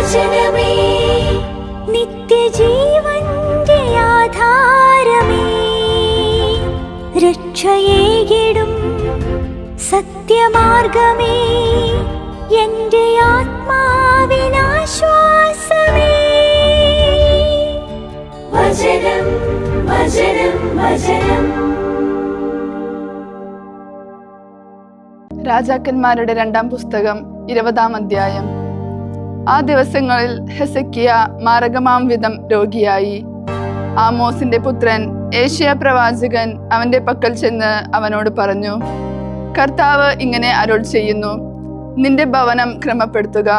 വചനമേ നിത്യജീവന്റെ ആധാരമേ, രക്ഷയേകിടും സത്യമാർഗമേ, എന്റെ ആത്മാവിനാശ്വാസമേ. വചനം വചനം വചനം. രാജാക്കന്മാരുടെ 2-ാം പുസ്തകം 20-ാം അധ്യായം. ആ ദിവസങ്ങളിൽ ഹെസക്കിയ മാരകമാം വിധം രോഗിയായി. ആമോസിന്റെ പുത്രൻ ഏശയ്യാ പ്രവാചകൻ അവന്റെ പക്കൽ ചെന്ന് അവനോട് പറഞ്ഞു, കർത്താവ് ഇങ്ങനെ അരുൾ ചെയ്യുന്നു, നിന്റെ ഭവനം ക്രമപ്പെടുത്തുക,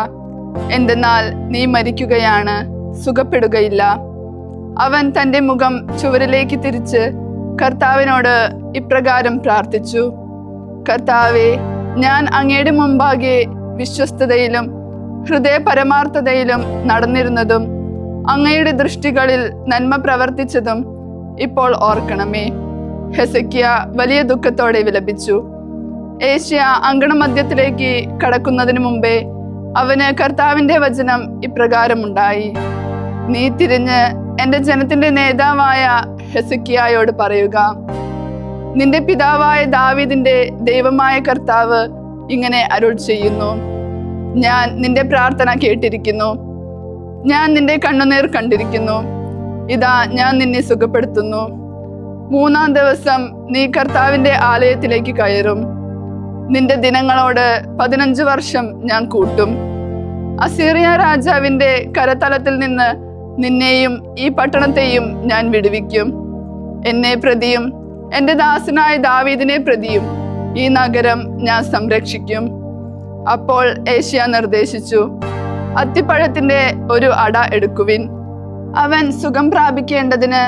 എന്തെന്നാൽ നീ മരിക്കുകയാണ്, സുഖപ്പെടുകയില്ല. അവൻ തന്റെ മുഖം ചുവരിലേക്ക് തിരിച്ച് കർത്താവിനോട് ഇപ്രകാരം പ്രാർത്ഥിച്ചു, കർത്താവേ, ഞാൻ അങ്ങയുടെ മുമ്പാകെ വിശ്വസ്തതയിലും ഹൃദയ പരമാർത്ഥതയിലും നടന്നിരുന്നതും അങ്ങയുടെ ദൃഷ്ടികളിൽ നന്മ പ്രവർത്തിച്ചതും ഇപ്പോൾ ഓർക്കണമേ. ഹെസക്കിയ വലിയ ദുഃഖത്തോടെ വിലപിച്ചു. ഏശയ്യാ അങ്കണമധ്യത്തിലേക്ക് കടക്കുന്നതിന് മുമ്പേ അവന് കർത്താവിന്റെ വചനം ഇപ്രകാരമുണ്ടായി, നീ തിരിഞ്ഞ് എന്റെ ജനത്തിന്റെ നേതാവായ ഹെസക്കിയായോട് പറയുക, നിന്റെ പിതാവായ ദാവീദിന്റെ ദൈവമായ കർത്താവ് ഇങ്ങനെ അരുൾ ചെയ്യുന്നു, ഞാൻ നിന്റെ പ്രാർത്ഥന കേട്ടിരിക്കുന്നു, ഞാൻ നിന്റെ കണ്ണുനീർ കണ്ടിരിക്കുന്നു. ഇതാ ഞാൻ നിന്നെ സുഖപ്പെടുത്തുന്നു. 3-ാം ദിവസം നീ കർത്താവിന്റെ ആലയത്തിലേക്ക് കയറും. നിന്റെ ദിനങ്ങളോട് 15 വർഷം ഞാൻ കൂട്ടും. അസീറിയ രാജാവിന്റെ കരതലത്തിൽ നിന്ന് നിന്നെയും ഈ പട്ടണത്തെയും ഞാൻ വിടുവിക്കും. എന്നെ പ്രതിയും എന്റെ ദാസനായ ദാവീദിനെ പ്രതിയും ഈ നഗരം ഞാൻ സംരക്ഷിക്കും. അപ്പോൾ ഏശയ്യാ നിർദ്ദേശിച്ചു, അത്തിപ്പഴത്തിന്റെ ഒരു അട എടുക്കുവിൻ. അവൻ സുഖം പ്രാപിക്കേണ്ടതിന്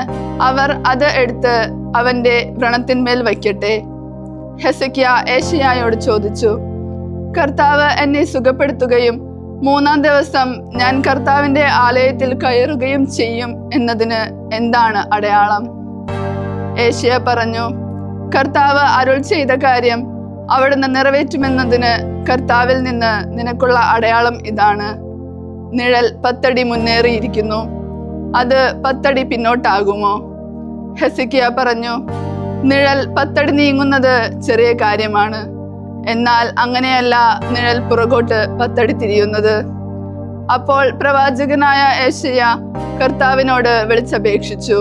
അവർ അത് എടുത്ത് അവന്റെ വ്രണത്തിന്മേൽ വയ്ക്കട്ടെ. ഹെസക്കിയ ഏശയ്യായോട് ചോദിച്ചു, കർത്താവ് എന്നെ സുഖപ്പെടുത്തുകയും 3-ാം ദിവസം ഞാൻ കർത്താവിന്റെ ആലയത്തിൽ കയറുകയും ചെയ്യും എന്നതിന് എന്താണ് അടയാളം? ഏശയ്യാ പറഞ്ഞു, കർത്താവ് അരുൾ ചെയ്ത കാര്യം അവിടുന്ന് നിറവേറ്റുമെന്നതിന് കർത്താവിൽ നിന്ന് നിനക്കുള്ള അടയാളം ഇതാണ്, നിഴൽ 10 അടി മുന്നേറിയിരിക്കുന്നു, അത് 10 അടി പിന്നോട്ടാകുമോ? ഹെസക്കിയ പറഞ്ഞു, നിഴൽ 10 അടി നീങ്ങുന്നത് ചെറിയ കാര്യമാണ്, എന്നാൽ അങ്ങനെയല്ല നിഴൽ പുറകോട്ട് 10 അടി തിരിയുന്നത്. അപ്പോൾ പ്രവാചകനായ ഏശയ്യാ കർത്താവിനോട് വിളിച്ചപേക്ഷിച്ചു.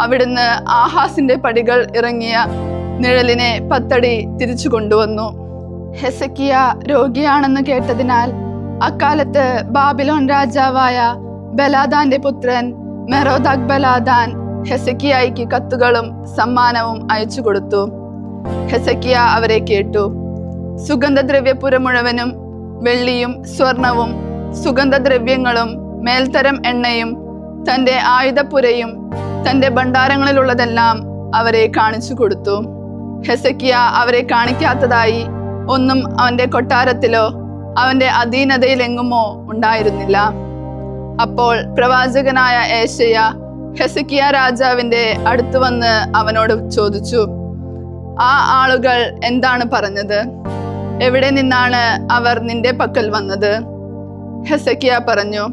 അവിടുന്ന് ആഹാസിന്റെ പടികൾ ഇറങ്ങിയ നിഴലിനെ 10 അടി തിരിച്ചു കൊണ്ടുവന്നു. ഹെസക്കിയ രോഗിയാണെന്ന് കേട്ടതിനാൽ അക്കാലത്ത് ബാബിലോൺ രാജാവായ ബലാദാന്റെ പുത്രൻ മെറോദാക് ബലാദാൻ ഹെസക്കിയായിക്ക് കത്തുകളും സമ്മാനവും അയച്ചു കൊടുത്തു. ഹെസക്കിയ അവരെ കേട്ടു. സുഗന്ധദ്രവ്യപുര മുഴുവനും വെള്ളിയും സ്വർണവും സുഗന്ധദ്രവ്യങ്ങളും മേൽത്തരം എണ്ണയും തന്റെ ആയുധപ്പുരയും തന്റെ ഭണ്ഡാരങ്ങളിലുള്ളതെല്ലാം അവരെ കാണിച്ചു കൊടുത്തു. ഹെസക്കിയ അവരെ കാണിക്കാത്തതായി ഒന്നും അവന്റെ കൊട്ടാരത്തിലോ അവന്റെ അധീനതയിലെങ്ങുമോ ഉണ്ടായിരുന്നില്ല. അപ്പോൾ പ്രവാചകനായ ഏശയ്യാ ഹെസക്കിയ രാജാവിന്റെ അടുത്ത് വന്ന് അവനോട് ചോദിച്ചു, ആ ആളുകൾ എന്താണ് പറഞ്ഞത്? എവിടെ നിന്നാണ് അവർ നിന്റെ പക്കൽ വന്നത്? ഹെസക്കിയ പറഞ്ഞു,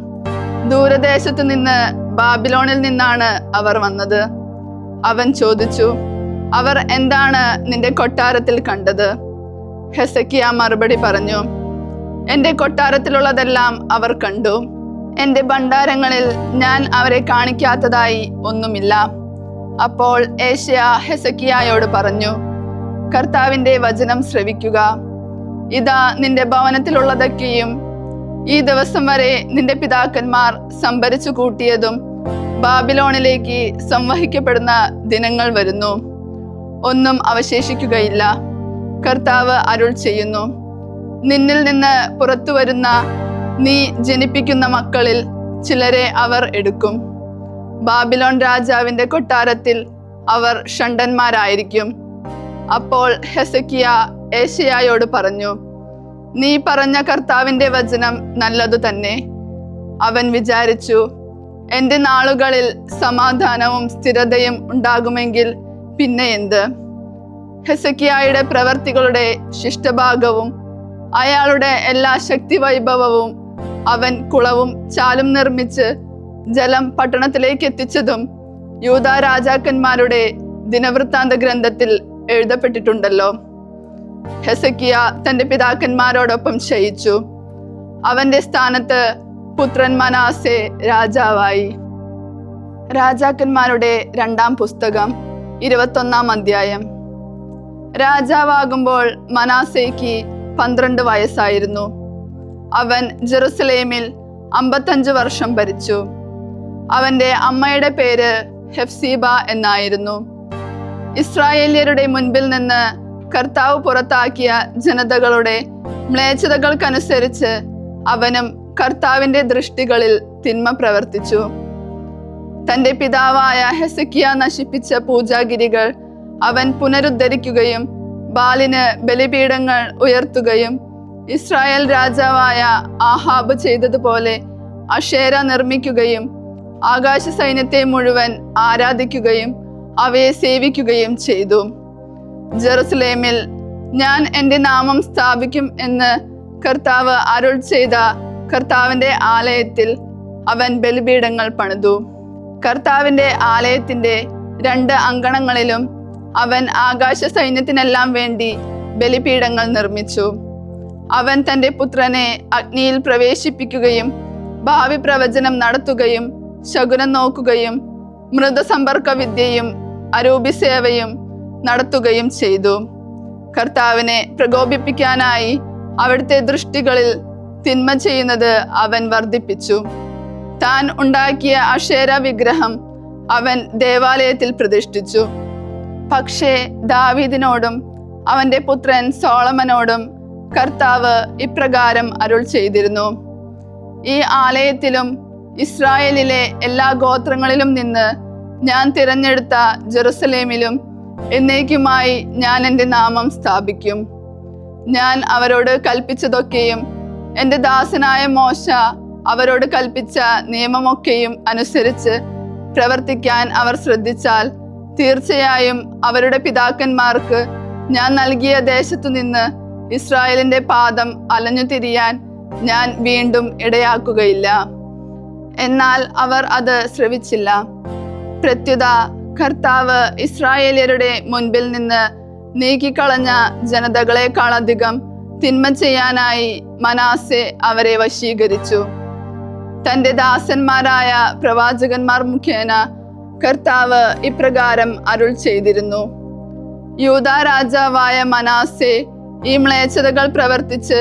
ദൂരദേശത്തു നിന്ന് ബാബിലോണിൽ നിന്നാണ് അവർ വന്നത്. അവൻ ചോദിച്ചു, അവർ എന്താണ് നിന്റെ കൊട്ടാരത്തിൽ കണ്ടത്? ഹെസക്കിയ മറുപടി പറഞ്ഞു, എന്റെ കൊട്ടാരത്തിലുള്ളതെല്ലാം അവർ കണ്ടു. എന്റെ ഭണ്ഡാരങ്ങളിൽ ഞാൻ അവരെ കാണിക്കാത്തതായി ഒന്നുമില്ല. അപ്പോൾ ഏശയ്യാ ഹെസക്കിയായോട് പറഞ്ഞു, കർത്താവിന്റെ വചനം ശ്രവിക്കുക. ഇതാ നിന്റെ ഭവനത്തിലുള്ളതൊക്കെയും ഈ ദിവസം വരെ നിന്റെ പിതാക്കന്മാർ സംഭരിച്ചു കൂട്ടിയതും ബാബിലോണിലേക്ക് സംവഹിക്കപ്പെടുന്ന ദിനങ്ങൾ വരുന്നു, ഒന്നും അവശേഷിക്കുകയില്ല. കർത്താവ് അരുൾ ചെയ്യുന്നു, നിന്നിൽ നിന്ന് പുറത്തു വരുന്ന നീ ജനിപ്പിക്കുന്ന മക്കളിൽ ചിലരെ അവർ എടുക്കും. ബാബിലോൺ രാജാവിന്റെ കൊട്ടാരത്തിൽ അവർ ഷണ്ഡന്മാരായിരിക്കും. അപ്പോൾ ഹെസക്കിയ ഏശയ്യായോട് പറഞ്ഞു, നീ പറഞ്ഞ കർത്താവിന്റെ വചനം നല്ലതു തന്നെ. അവൻ വിചാരിച്ചു, എന്റെ നാളുകളിൽ സമാധാനവും സ്ഥിരതയും ഉണ്ടാകുമെങ്കിൽ പിന്നെ എന്ത്? ഹെസക്കിയായുടെ പ്രവർത്തികളുടെ ശിഷ്ടഭാഗവും അയാളുടെ എല്ലാ ശക്തി വൈഭവവും അവൻ കുളവും ചാലും നിർമ്മിച്ച് ജലം പട്ടണത്തിലേക്ക് എത്തിച്ചതും യൂദാ രാജാക്കന്മാരുടെ ദിനവൃത്താന്ത ഗ്രന്ഥത്തിൽ എഴുതപ്പെട്ടിട്ടുണ്ടല്ലോ. ഹെസക്കിയ തന്റെ പിതാക്കന്മാരോടൊപ്പം ശയിച്ചു. അവന്റെ സ്ഥാനത്ത് പുത്രൻ മനാസെ രാജാവായി. രാജാക്കന്മാരുടെ രണ്ടാം പുസ്തകം 21-ാം അധ്യായം. രാജാവാകുമ്പോൾ മനാസേക്ക് 12 വയസ്സായിരുന്നു. അവൻ ജെറുസലേമിൽ 55 വർഷം ഭരിച്ചു. അവന്റെ അമ്മയുടെ പേര് ഹെഫ്സീബ എന്നായിരുന്നു. ഇസ്രായേല്യരുടെ മുൻപിൽ നിന്ന് കർത്താവ് പുറത്താക്കിയ ജനതകളുടെ മ്ലേച്ഛതകൾക്കനുസരിച്ച് അവനും കർത്താവിന്റെ ദൃഷ്ടികളിൽ തിന്മ പ്രവർത്തിച്ചു. തന്റെ പിതാവായ ഹെസക്കിയ നശിപ്പിച്ച പൂജാഗിരികൾ അവൻ പുനരുദ്ധരിക്കുകയും ബാലിന് ബലിപീഠങ്ങൾ ഉയർത്തുകയും ഇസ്രായേൽ രാജാവായ ആഹാബ് ചെയ്തതുപോലെ അഷേര നിർമ്മിക്കുകയും ആകാശ സൈന്യത്തെ മുഴുവൻ ആരാധിക്കുകയും അവയെ സേവിക്കുകയും ചെയ്തു. ജെറുസലേമിൽ ഞാൻ എൻ്റെ നാമം സ്ഥാപിക്കും എന്ന് കർത്താവ് അരുൾ ചെയ്ത കർത്താവിന്റെ ആലയത്തിൽ അവൻ ബലിപീഠങ്ങൾ പണിതു. കർത്താവിന്റെ ആലയത്തിന്റെ 2 അങ്കണങ്ങളിലും അവൻ ആകാശ സൈന്യത്തിനെല്ലാം വേണ്ടി ബലിപീഠങ്ങൾ നിർമ്മിച്ചു. അവൻ തന്റെ പുത്രനെ അഗ്നിയിൽ പ്രവേശിപ്പിക്കുകയും ഭാവി പ്രവചനം നടത്തുകയും ശകുനം നോക്കുകയും മൃതസമ്പർക്ക വിദ്യയും അരൂപിസേവയും നടത്തുകയും ചെയ്തു. കർത്താവിനെ പ്രകോപിപ്പിക്കാനായി അവിടുത്തെ ദൃഷ്ടികളിൽ തിന്മ ചെയ്യുന്നത് അവൻ വർദ്ധിപ്പിച്ചു. താൻ ഉണ്ടാക്കിയ അഷേര വിഗ്രഹം അവൻ ദേവാലയത്തിൽ പ്രതിഷ്ഠിച്ചു. പക്ഷേ ദാവീദിനോടും അവന്റെ പുത്രൻ സോളമനോടും കർത്താവ് ഇപ്രകാരം അരുൾ ചെയ്തിരുന്നു: ഈ ആലയത്തിലും ഇസ്രായേലിലെ എല്ലാ ഗോത്രങ്ങളിലും നിന്ന് ഞാൻ തിരഞ്ഞെടുത്ത ജെറുസലേമിലും എന്നേക്കുമായി ഞാൻ എൻ്റെ നാമം സ്ഥാപിക്കും. ഞാൻ അവരോട് കൽപ്പിച്ചതൊക്കെയും എൻ്റെ ദാസനായ മോശ അവരോട് കൽപ്പിച്ച നിയമമൊക്കെയും അനുസരിച്ച് പ്രവർത്തിക്കാൻ അവർ ശ്രദ്ധിച്ചാൽ തീർച്ചയായും അവരുടെ പിതാക്കന്മാർക്ക് ഞാൻ നൽകിയ ദേശത്തു നിന്ന് ഇസ്രായേലിന്റെ പാദം അലഞ്ഞു തിരിയാൻ ഞാൻ വീണ്ടും ഇടയാക്കുകയില്ല. എന്നാൽ അവർ അത് ശ്രവിച്ചില്ല. പ്രത്യുത കർത്താവ് ഇസ്രായേല്യരുടെ മുൻപിൽ നിന്ന് നീക്കിക്കളഞ്ഞ ജനതകളെക്കാളധികം തിന്മ ചെയ്യാനായി മനാസെ അവരെ വശീകരിച്ചു. തന്റെ ദാസന്മാരായ പ്രവാചകന്മാർ മുഖേന കർത്താവ് ഇപ്രകാരം അരുൾ ചെയ്തിരുന്നു: യൂദാ രാജാവായ മനാസെ ഈ മ്ലേച്ഛതകൾ പ്രവർത്തിച്ച്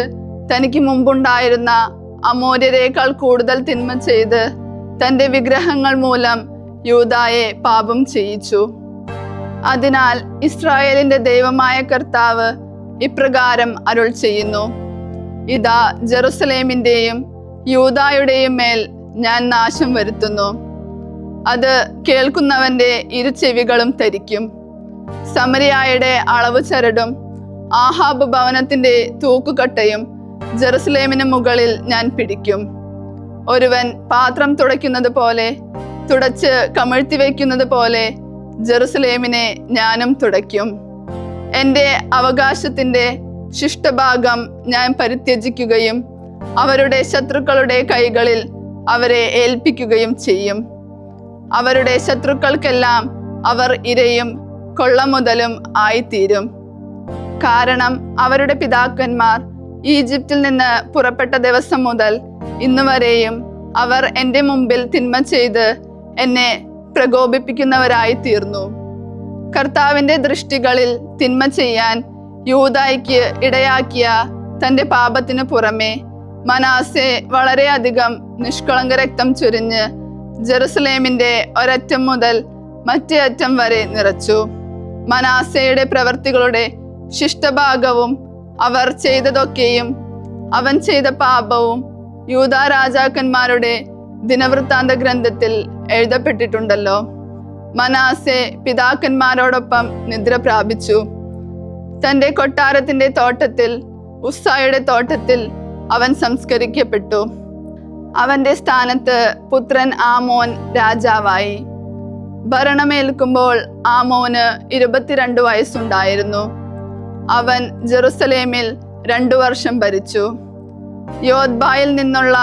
തനിക്ക് മുമ്പുണ്ടായിരുന്ന അമോര്യരേക്കാൾ കൂടുതൽ തിന്മ ചെയ്ത് തന്റെ വിഗ്രഹങ്ങൾ മൂലം യൂദായെ പാപം ചെയ്യിച്ചു. അതിനാൽ ഇസ്രായേലിന്റെ ദൈവമായ കർത്താവ് ഇപ്രകാരം അരുൾ ചെയ്യുന്നു: ഇതാ ജെറുസലേമിന്റെയും യൂദായുടെയും മേൽ ഞാൻ നാശം വരുത്തുന്നു. അത് കേൾക്കുന്നവന്റെ ഇരുചെവികളും തരിക്കും. സമരിയായുടെ അളവ് ചരടും ആഹാബ് ഭവനത്തിന്റെ തൂക്കുകട്ടയും ജെറുസലേമിന് മുകളിൽ ഞാൻ പിടിക്കും. ഒരുവൻ പാത്രം തുടയ്ക്കുന്നത് പോലെ തുടച്ച് കമിഴ്ത്തി വയ്ക്കുന്നത് പോലെ ജെറുസലേമിനെ ഞാനും തുടയ്ക്കും. എൻ്റെ അവകാശത്തിന്റെ ശിഷ്ടഭാഗം ഞാൻ പരിത്യജിക്കുകയും അവരുടെ ശത്രുക്കളുടെ കൈകളിൽ അവരെ ഏൽപ്പിക്കുകയും ചെയ്യും. അവരുടെ ശത്രുക്കൾക്കെല്ലാം അവർ ഇരയും കൊള്ളമുതലും ആയിത്തീരും. കാരണം അവരുടെ പിതാക്കന്മാർ ഈജിപ്തിൽ നിന്ന് പുറപ്പെട്ട ദിവസം മുതൽ ഇന്നുവരെയും അവർ എൻ്റെ മുമ്പിൽ തിന്മ ചെയ്ത് എന്നെ പ്രകോപിപ്പിക്കുന്നവരായി തീർന്നു. കർത്താവിന്റെ ദൃഷ്ടികളിൽ തിന്മ ചെയ്യാൻ യൂദായ്ക്ക് ഇടയാക്കിയ തന്റെ പാപത്തിനു പുറമെ മനാസെ വളരെയധികം നിഷ്കളങ്ക രക്തം ചൊരിഞ്ഞ് ജെറുസലേമിന്റെ ഒരറ്റം മുതൽ മറ്റേ അറ്റം വരെ നിറച്ചു. മനാസയുടെ പ്രവർത്തികളുടെ ശിഷ്ടഭാഗവും അവർ ചെയ്തതൊക്കെയും അവൻ ചെയ്ത പാപവും യൂദാ രാജാക്കന്മാരുടെ ദിനവൃത്താന്ത ഗ്രന്ഥത്തിൽ എഴുതപ്പെട്ടിട്ടുണ്ടല്ലോ. മനാസെ പിതാക്കന്മാരോടൊപ്പം നിദ്ര പ്രാപിച്ചു. തന്റെ കൊട്ടാരത്തിന്റെ തോട്ടത്തിൽ ഉസ്സായുടെ തോട്ടത്തിൽ അവൻ സംസ്കരിക്കപ്പെട്ടു. അവന്റെ സ്ഥാനത്ത് പുത്രൻ ആമോൻ രാജാവായി. ഭരണമേൽക്കുമ്പോൾ ആമോന് 22 വയസ്സുണ്ടായിരുന്നു. അവൻ ജെറുസലേമിൽ 2 വർഷം ഭരിച്ചു. യോദ്ബായിൽ നിന്നുള്ള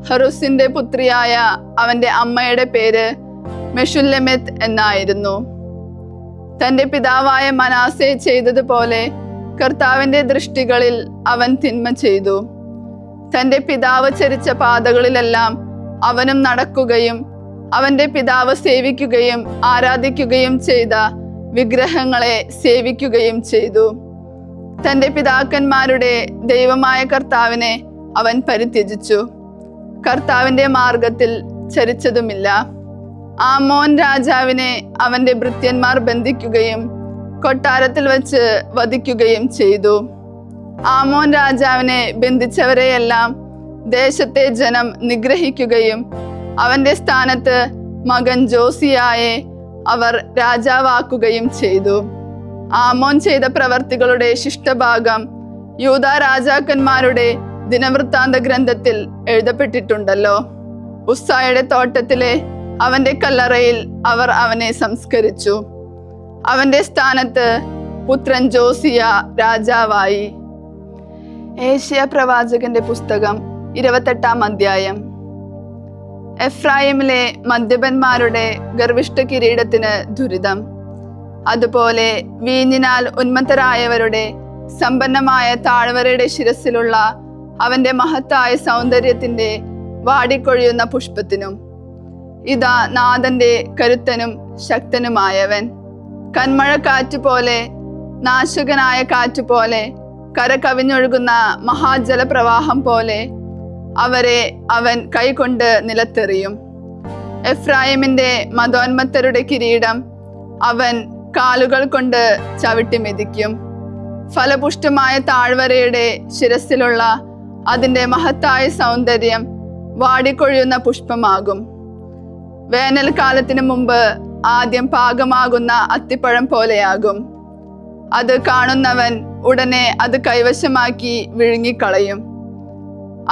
ഹറുസിന്റെ പുത്രിയായ അവന്റെ അമ്മയുടെ പേര് മെഷുല്ലെമെത്ത് എന്നായിരുന്നു. തന്റെ പിതാവായ മനാസെ ചെയ്തതുപോലെ കർത്താവിന്റെ ദൃഷ്ടികളിൽ അവൻ തിന്മ ചെയ്തു. തന്റെ പിതാവ് ചരിച്ച പാതകളിലെല്ലാം അവനും നടക്കുകയും അവന്റെ പിതാവ് സേവിക്കുകയും ആരാധിക്കുകയും ചെയ്ത വിഗ്രഹങ്ങളെ സേവിക്കുകയും ചെയ്തു. തന്റെ പിതാക്കന്മാരുടെ ദൈവമായ കർത്താവിനെ അവൻ പരിത്യജിച്ചു. കർത്താവിന്റെ മാർഗത്തിൽ ചരിച്ചതുമില്ല. ആമോൻ രാജാവിനെ അവന്റെ ഭൃത്യന്മാർ ബന്ധിക്കുകയും കൊട്ടാരത്തിൽ വച്ച് വധിക്കുകയും ചെയ്തു. ആമോൻ രാജാവിനെ ബന്ധിച്ചവരെയെല്ലാം ദേശത്തെ ജനം നിഗ്രഹിക്കുകയും അവന്റെ സ്ഥാനത്ത് മകൻ ജോസിയായെ അവർ രാജാവാക്കുകയും ചെയ്തു. ആമോൻ ചെയ്ത പ്രവർത്തികളുടെ ശിഷ്ടഭാഗം യൂദാ രാജാക്കന്മാരുടെ ദിനവൃത്താന്ത ഗ്രന്ഥത്തിൽ എഴുതപ്പെട്ടിട്ടുണ്ടല്ലോ. ഉസ്സായുടെ തോട്ടത്തിലെ അവന്റെ കല്ലറയിൽ അവർ അവനെ സംസ്കരിച്ചു. അവന്റെ സ്ഥാനത്ത് പുത്രൻ ജോസിയ രാജാവായി. ഏശയ്യാ പ്രവാചകന്റെ പുസ്തകം 28-ാം അധ്യായം. എഫ്രായിമിലെ മദ്യപന്മാരുടെ ഗർവിഷ്ഠ കിരീടത്തിന് ദുരിതം. അതുപോലെ വീഞ്ഞിനാൽ ഉന്മത്തരായവരുടെ സമ്പന്നമായ താഴ്വരയുടെ ശിരസിലുള്ള അവന്റെ മഹത്തായ സൗന്ദര്യത്തിന്റെ വാടിക്കൊഴിയുന്ന പുഷ്പത്തിനും. ഇതാ നാഥന്റെ കരുത്തനും ശക്തനുമായവൻ. കന്മഴക്കാറ്റുപോലെ, നാശകനായ കാറ്റുപോലെ, കര കവിഞ്ഞൊഴുകുന്ന മഹാജലപ്രവാഹം പോലെ അവരെ അവൻ കൈകൊണ്ട് നിലത്തെറിയും. എഫ്രായിമിന്റെ മതോന്മത്തരുടെ കിരീടം അവൻ കാലുകൾ കൊണ്ട് ചവിട്ടി മെതിക്കും. ഫലപുഷ്ടമായ താഴ്വരയുടെ ശിരസിലുള്ള അതിന്റെ മഹത്തായ സൗന്ദര്യം വാടിക്കൊഴിയുന്ന പുഷ്പമാകും. വേനൽക്കാലത്തിന് മുമ്പ് ആദ്യം പാകമാകുന്ന അത്തിപ്പഴം പോലെയാകും. അത് കാണുന്നവൻ ഉടനെ അത് കൈവശമാക്കി വിഴുങ്ങിക്കളയും.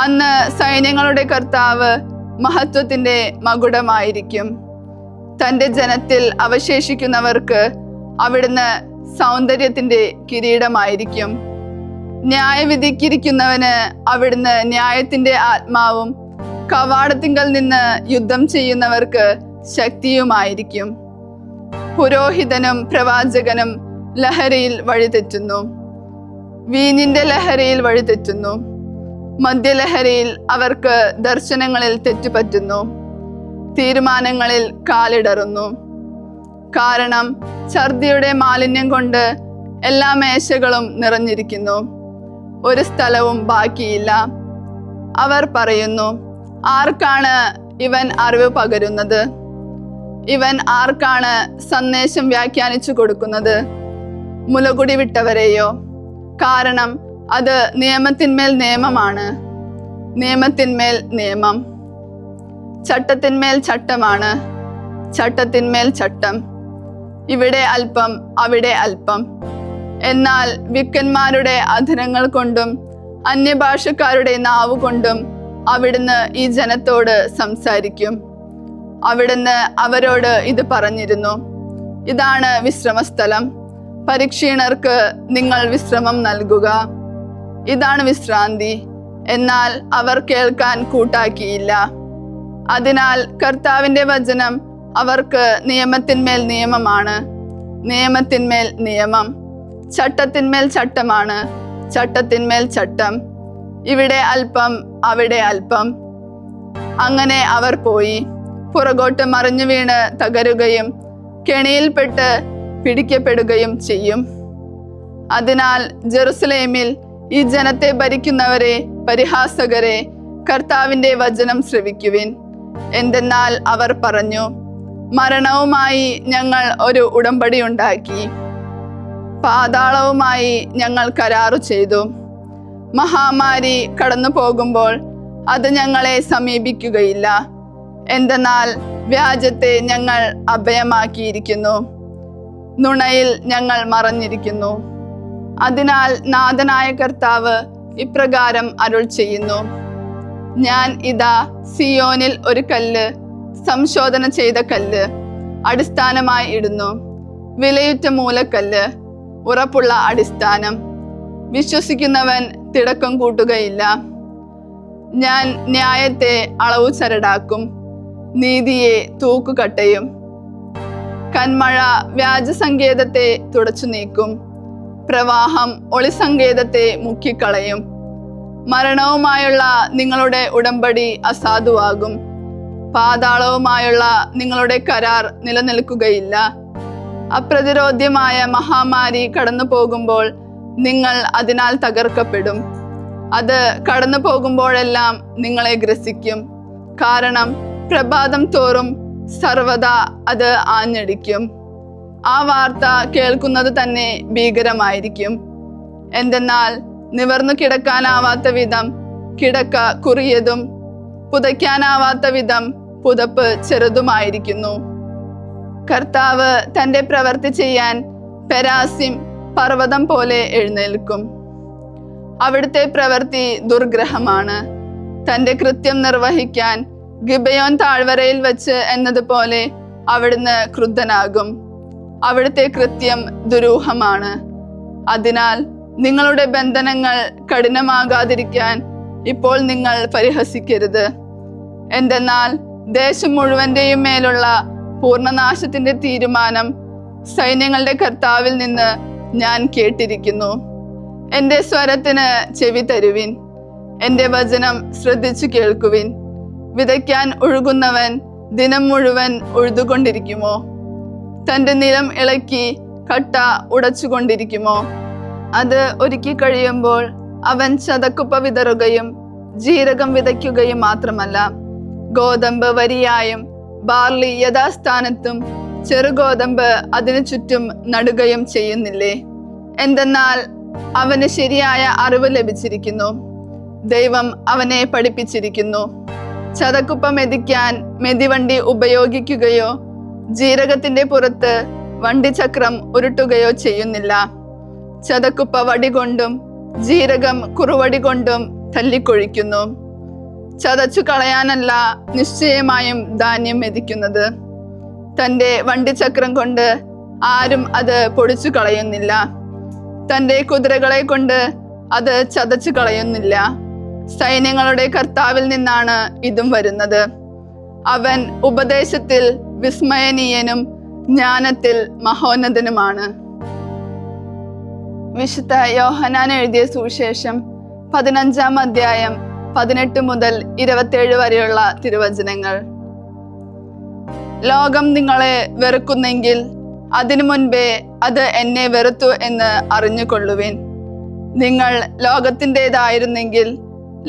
അന്ന് സൈന്യങ്ങളുടെ കർത്താവ് മഹത്വത്തിന്റെ മകുടമായിരിക്കും. തന്റെ ജനത്തിൽ അവശേഷിക്കുന്നവർക്ക് അവിടുന്ന് സൗന്ദര്യത്തിന്റെ കിരീടമായിരിക്കും. ന്യായവിധിക്കിരിക്കുന്നവന് അവിടുന്ന് ന്യായത്തിന്റെ ആത്മാവും കവാടത്തിങ്കൽ നിന്ന് യുദ്ധം ചെയ്യുന്നവർക്ക് ശക്തിയുമായിരിക്കും. പുരോഹിതനും പ്രവാചകനും ലഹരിയിൽ വഴിതെറ്റുന്നു, വീഞ്ഞിന്റെ ലഹരിയിൽ വഴിതെറ്റുന്നു. മദ്യലഹരിയിൽ അവർക്ക് ദർശനങ്ങളിൽ തെറ്റുപറ്റുന്നു, തീരുമാനങ്ങളിൽ കാലിടറുന്നു. കാരണം ഛർദിയുടെ മാലിന്യം കൊണ്ട് എല്ലാ മേശകളും നിറഞ്ഞിരിക്കുന്നു, ഒരു സ്ഥലവും ബാക്കിയില്ല. അവർ പറയുന്നു, ആർക്കാണ് ഇവൻ അറിവ് പകരുന്നത്? ഇവൻ ആർക്കാണ് സന്ദേശം വ്യാഖ്യാനിച്ചു കൊടുക്കുന്നത്? മുലകുടി വിട്ടവരെയോ? കാരണം അത് നിയമത്തിന്മേൽ നിയമമാണ്, നിയമത്തിന്മേൽ നിയമം. ചട്ടത്തിന്മേൽ ചട്ടമാണ്, ചട്ടത്തിന്മേൽ ചട്ടം. ഇവിടെ അല്പം, അവിടെ അല്പം. എന്നാൽ വിക്കന്മാരുടെ അധരങ്ങൾ കൊണ്ടും അന്യഭാഷക്കാരുടെ നാവുകൊണ്ടും അവിടുന്ന് ഈ ജനത്തോട് സംസാരിക്കും. അവിടുന്ന് അവരോട് ഇത് പറഞ്ഞിരുന്നു: ഇതാണ് വിശ്രമസ്ഥലം, പരിക്ഷീണർക്ക് നിങ്ങൾ വിശ്രമം നൽകുക. ഇതാണ് വിശ്രാന്തി. എന്നാൽ അവർ കേൾക്കാൻ കൂട്ടാക്കിയില്ല. അതിനാൽ കർത്താവിന്റെ വചനം അവർക്ക് നിയമത്തിന്മേൽ നിയമമാണ്, നിയമത്തിന്മേൽ നിയമം. ചട്ടത്തിന്മേൽ ചട്ടമാണ്, ചട്ടത്തിന്മേൽ ചട്ടം. ഇവിടെ അല്പം, അവിടെ അല്പം. അങ്ങനെ അവർ പോയി പുറകോട്ട് മറിഞ്ഞു വീണ് തകരുകയും കെണിയിൽപ്പെട്ട് പിടിക്കപ്പെടുകയും ചെയ്യും. അതിനാൽ ജെറുസലേമിൽ ഈ ജനത്തെ ഭരിക്കുന്നവരെ, പരിഹാസകരെ, കർത്താവിന്റെ വചനം ശ്രവിക്കുവിൻ. എന്തെന്നാൽ അവർ പറഞ്ഞു: മരണവുമായി ഞങ്ങൾ ഒരു ഉടമ്പടി ഉണ്ടാക്കി, പാതാളവുമായി ഞങ്ങൾ കരാറു ചെയ്തു. മഹാമാരി കടന്നു പോകുമ്പോൾ അത് ഞങ്ങളെ സമീപിക്കുകയില്ല. എന്തെന്നാൽ വ്യാജത്തെ ഞങ്ങൾ അഭയമാക്കിയിരിക്കുന്നു, നുണയിൽ ഞങ്ങൾ മറഞ്ഞിരിക്കുന്നു. അതിനാൽ നാഥനായ കർത്താവ് ഇപ്രകാരം അരുൾ ചെയ്യുന്നു: ഞാൻ ഇതാ സിയോനിൽ ഒരു കല്ല്, സംശോധന ചെയ്ത കല്ല്, അടിസ്ഥാനമായി ഇടുന്നു. വിലയുറ്റ മൂലക്കല്ല്, ഉറപ്പുള്ള അടിസ്ഥാനം. വിശ്വസിക്കുന്നവൻ തിടക്കം കൂട്ടുകയില്ല. ഞാൻ ന്യായത്തെ അളവു ചരടാക്കും, നീതിയെ തൂക്കുകട്ടയും. കന്മഴ വ്യാജസങ്കേതത്തെ തുടച്ചു നീക്കും, പ്രവാഹം ഒളിസങ്കേതത്തെ മുക്കിക്കളയും. മരണവുമായുള്ള നിങ്ങളുടെ ഉടമ്പടി അസാധുവാകും, പാതാളവുമായുള്ള നിങ്ങളുടെ കരാർ നിലനിൽക്കുകയില്ല. അപ്രതിരോധ്യമായ മഹാമാരി കടന്നു പോകുമ്പോൾ നിങ്ങൾ അതിനാൽ തകർക്കപ്പെടും. അത് കടന്നു പോകുമ്പോഴെല്ലാം നിങ്ങളെ ഗ്രസിക്കും. കാരണം പ്രഭാതം തോറും സർവദാ അത് ആഞ്ഞടിക്കും. ആ വാർത്ത കേൾക്കുന്നത് തന്നെ ഭീകരമായിരിക്കും. എന്തെന്നാൽ നിവർന്നു കിടക്കാനാവാത്ത വിധം കിടക്ക കുറിയതും പുതയ്ക്കാനാവാത്ത വിധം പുതപ്പ് ചെറുതുമായിരിക്കുന്നു. കർത്താവ് തൻ്റെ പ്രവൃത്തി ചെയ്യാൻ പെരാസിം പർവ്വതം പോലെ എഴുന്നേൽക്കും. അവിടുത്തെ പ്രവൃത്തി ദുർഗ്രഹമാണ്. തൻ്റെ കൃത്യം നിർവഹിക്കാൻ ഗിബയോൻ താഴ്വരയിൽ വെച്ച് എന്നതുപോലെ അവിടുന്ന് ക്രുദ്ധനാകും. അവിടുത്തെ കൃത്യം ദുരൂഹമാണ്. അതിനാൽ നിങ്ങളുടെ ബന്ധനങ്ങൾ കഠിനമാകാതിരിക്കാൻ ഇപ്പോൾ നിങ്ങൾ പരിഹസിക്കരുത്. എന്തെന്നാൽ ദേശം മുഴുവന്റെയും മേലുള്ള പൂർണ്ണനാശത്തിന്റെ തീരുമാനം സൈന്യങ്ങളുടെ കർത്താവിൽ നിന്ന് ഞാൻ കേട്ടിരിക്കുന്നു. എൻ്റെ സ്വരത്തിന് ചെവി തരുവിൻ, എൻ്റെ വചനം ശ്രദ്ധിച്ചു കേൾക്കുവിൻ. വിതയ്ക്കാൻ ഒഴുകുന്നവൻ ദിനം മുഴുവൻ ഉഴുതുകൊണ്ടിരിക്കുമോ? തൻ്റെ നിലം ഇളക്കി കട്ട ഉടച്ചുകൊണ്ടിരിക്കുമോ? അത് ഒരുക്കി കഴിയുമ്പോൾ അവൻ ചതക്കുപ്പ വിതറുകയും ജീരകം വിതയ്ക്കുകയും മാത്രമല്ല, ഗോതമ്പ് വരിയായും ബാർലി യഥാസ്ഥാനത്തും ചെറുഗോതമ്പ് അതിനു ചുറ്റും നടുകയും ചെയ്യുന്നില്ലേ? എന്തെന്നാൽ അവന് ശരിയായ അറിവ് ലഭിച്ചിരിക്കുന്നു, ദൈവം അവനെ പഠിപ്പിച്ചിരിക്കുന്നു. ചതക്കുപ്പ മെതിക്കാൻ മെതിവണ്ടി ഉപയോഗിക്കുകയോ ജീരകത്തിന്റെ പുറത്ത് വണ്ടിചക്രം ഉരുട്ടുകയോ ചെയ്യുന്നില്ല. ചതക്കുപ്പ വടി കൊണ്ടും ജീരകം കുറുവടി കൊണ്ടും തല്ലിക്കൊഴിക്കുന്നു. ചതച്ചു കളയാനല്ല നിശ്ചയമായും ധാന്യം മെതിക്കുന്നത്. തൻ്റെ വണ്ടിചക്രം കൊണ്ട് ആരും അത് പൊടിച്ചു കളയുന്നില്ല. തൻ്റെ കുതിരകളെ കൊണ്ട് അത് ചതച്ചു കളയുന്നില്ല. സൈന്യങ്ങളുടെ കർത്താവിൽ നിന്നാണ് ഇതും വരുന്നത്. അവൻ ഉപദേശത്തിൽ വിസ്മയനീയനും ജ്ഞാനത്തിൽ മഹോന്നതനുമാണ്. വിശുദ്ധ യോഹന്നാൻ എഴുതിയ സുവിശേഷം 15-ാം അധ്യായം 18 മുതൽ 27 വരെയുള്ള തിരുവചനങ്ങൾ. ലോകം നിങ്ങളെ വെറുക്കുന്നെങ്കിൽ അതിനു മുൻപേ അത് എന്നെ വെറുത്തു എന്ന് അറിഞ്ഞുകൊള്ളുവിൻ. നിങ്ങൾ ലോകത്തിൻ്റെതായിരുന്നെങ്കിൽ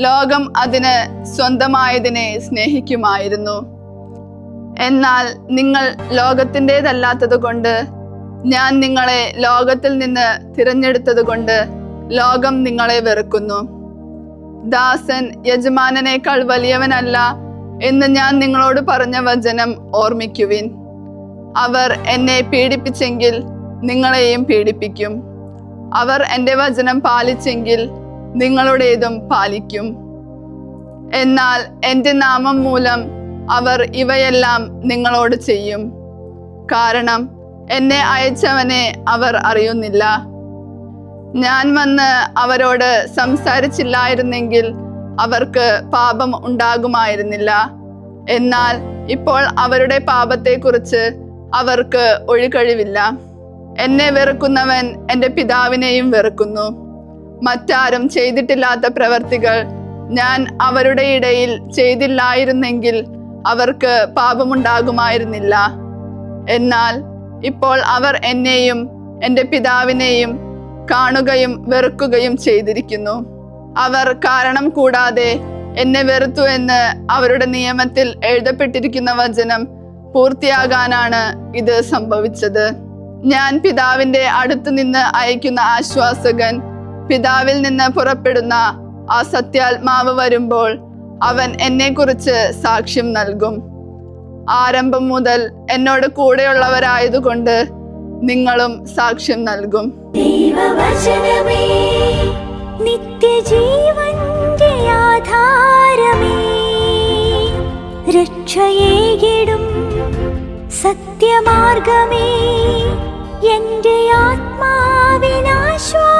ലോകം അതിന് സ്വന്തമായതിനെ സ്നേഹിക്കുമായിരുന്നു. എന്നാൽ നിങ്ങൾ ലോകത്തിൻ്റെതല്ലാത്തത് കൊണ്ട്, ഞാൻ നിങ്ങളെ ലോകത്തിൽ നിന്ന് തിരഞ്ഞെടുത്തത് കൊണ്ട് ലോകം നിങ്ങളെ വെറുക്കുന്നു. ദാസൻ യജമാനനേക്കാൾ വലിയവനല്ല എന്ന് ഞാൻ നിങ്ങളോട് പറഞ്ഞ വചനം ഓർമ്മിക്കുവിൻ. അവർ എന്നെ പീഡിപ്പിച്ചെങ്കിൽ നിങ്ങളെയും പീഡിപ്പിക്കും. അവർ എൻ്റെ വചനം പാലിച്ചെങ്കിൽ നിങ്ങളുടേതും പാലിക്കും. എന്നാൽ എൻ്റെ നാമം മൂലം അവർ ഇവയെല്ലാം നിങ്ങളോട് ചെയ്യും. കാരണം എന്നെ അയച്ചവനെ അവർ അറിയുന്നില്ല. ഞാൻ വന്ന് അവരോട് സംസാരിച്ചില്ലായിരുന്നെങ്കിൽ അവർക്ക് പാപം ഉണ്ടാകുമായിരുന്നില്ല. എന്നാൽ ഇപ്പോൾ അവരുടെ പാപത്തെക്കുറിച്ച് അവർക്ക് ഒഴികഴിവില്ല. എന്നെ വെറുക്കുന്നവൻ എൻ്റെ പിതാവിനെയും വെറുക്കുന്നു. മറ്റാരും ചെയ്തിട്ടില്ലാത്ത പ്രവർത്തികൾ ഞാൻ അവരുടെ ഇടയിൽ ചെയ്തില്ലായിരുന്നെങ്കിൽ അവർക്ക് പാപമുണ്ടാകുമായിരുന്നില്ല. എന്നാൽ ഇപ്പോൾ അവർ എന്നെയും എൻ്റെ പിതാവിനെയും കാണുകയും വെറുക്കുകയും ചെയ്തിരിക്കുന്നു. അവർ കാരണം കൂടാതെ എന്നെ വെറുത്തു എന്ന് അവരുടെ നിയമത്തിൽ എഴുതപ്പെട്ടിരിക്കുന്ന വചനം പൂർത്തിയാകാനാണ് ഇത് സംഭവിച്ചത്. ഞാൻ പിതാവിൻ്റെ അടുത്തു നിന്ന് അയക്കുന്ന ആശ്വാസകൻ, പിതാവിൽ നിന്ന് പുറപ്പെടുന്ന ആ സത്യാത്മാവ് വരുമ്പോൾ അവൻ എന്നെക്കുറിച്ച് സാക്ഷ്യം നൽകും. ആരംഭം മുതൽ എന്നോട് കൂടെയുള്ളവരായതുകൊണ്ട് നിങ്ങളും സാക്ഷ്യം നൽകും. ദൈവവചനമേ, നിത്യജീവന്റെ ആധാരമേ, രക്ഷയേകിടും സത്യമാർഗമേ, എൻ്റെ ആത്മാവിനാശ്വാസം.